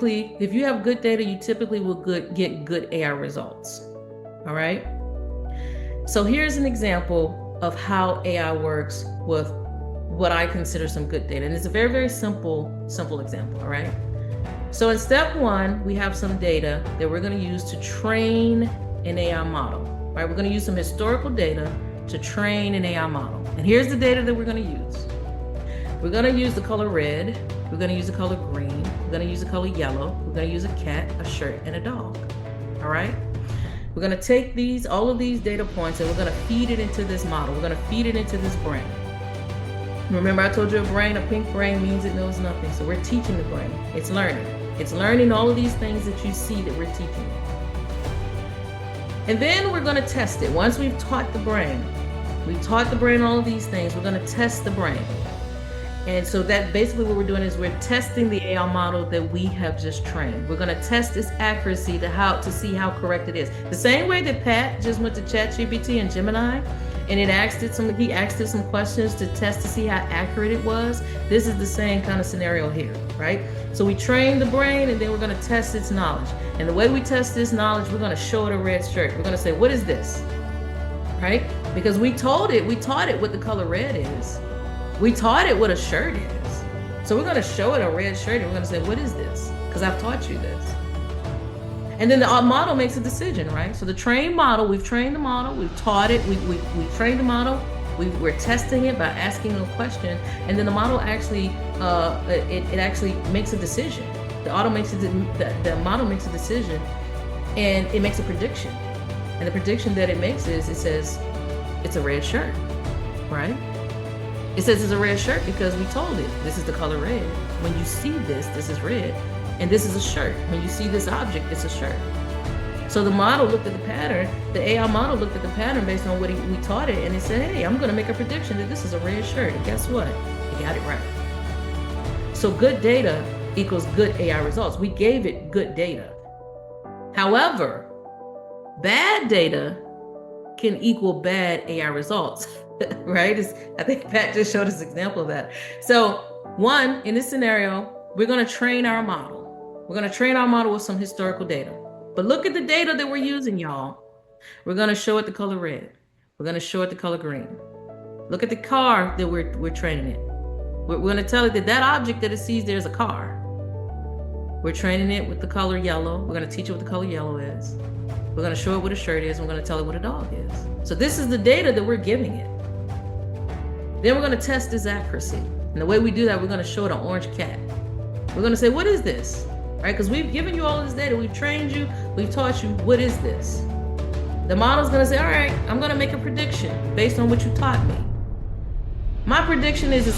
typically, if you have good data, you typically will get good AI results. All right. So here's an example of how AI works with what I consider some good data. And it's a very, very simple example. All right. So in step one, we have some data that we're going to use to train an AI model. Right. We're going to use some historical data to train an AI model. And here's the data that we're going to use. We're going to use the color red. We're going to use the color green. We're going to use the color yellow. We're going to use a cat, a shirt, and a dog. All right. We're going to take all of these data points, and we're going to feed it into this model. We're going to feed it into this brain. Remember, I told you a pink brain means it knows nothing. So we're teaching the brain. It's learning. It's learning all of these things that you see that we're teaching it. And then we're going to test it. Once we've taught the brain all of these things, we're going to test the brain. And so that basically what we're doing is we're testing the AI model that we have just trained. We're going to test its accuracy to see how correct it is. The same way that Pat just went to ChatGPT and Gemini, and he asked it some questions to test to see how accurate it was. This is the same kind of scenario here, right? So we train the brain, and then we're going to test its knowledge. And the way we test this knowledge, we're going to show it a red shirt. We're going to say, what is this? Right? Because we taught it what the color red is. We taught it what a shirt is. So we're going to show it a red shirt, and we're going to say, what is this? Because I've taught you this. And then the model makes a decision, right? So the trained model, we've trained the model, we've taught it, we've trained the model, we're testing it by asking a question, and then the model actually, it actually makes a decision. The model makes a decision, and it makes a prediction. And the prediction that it makes is, it says, it's a red shirt, right? It says it's a red shirt because we told it, this is the color red. When you see this is red, and this is a shirt. When you see this object, it's a shirt. So the model looked at the pattern, the AI model looked at the pattern based on what we taught it, and it said, hey, I'm gonna make a prediction that this is a red shirt. And guess what? It got it right. So good data equals good AI results. We gave it good data. However, bad data can equal bad AI results. Right? I think Pat just showed us an example of that. So one, in this scenario, we're going to train our model. We're going to train our model with some historical data. But look at the data that we're using, y'all. We're going to show it the color red. We're going to show it the color green. Look at the car that we're training it. We're going to tell it that object that it sees there is a car. We're training it with the color yellow. We're going to teach it what the color yellow is. We're going to show it what a shirt is. We're going to tell it what a dog is. So this is the data that we're giving it. Then we're going to test its accuracy. And the way we do that, we're going to show it an orange cat. We're going to say, what is this? Right? Because we've given you all of this data. We've trained you. We've taught you. What is this? The model's going to say, all right, I'm going to make a prediction based on what you taught me. My prediction is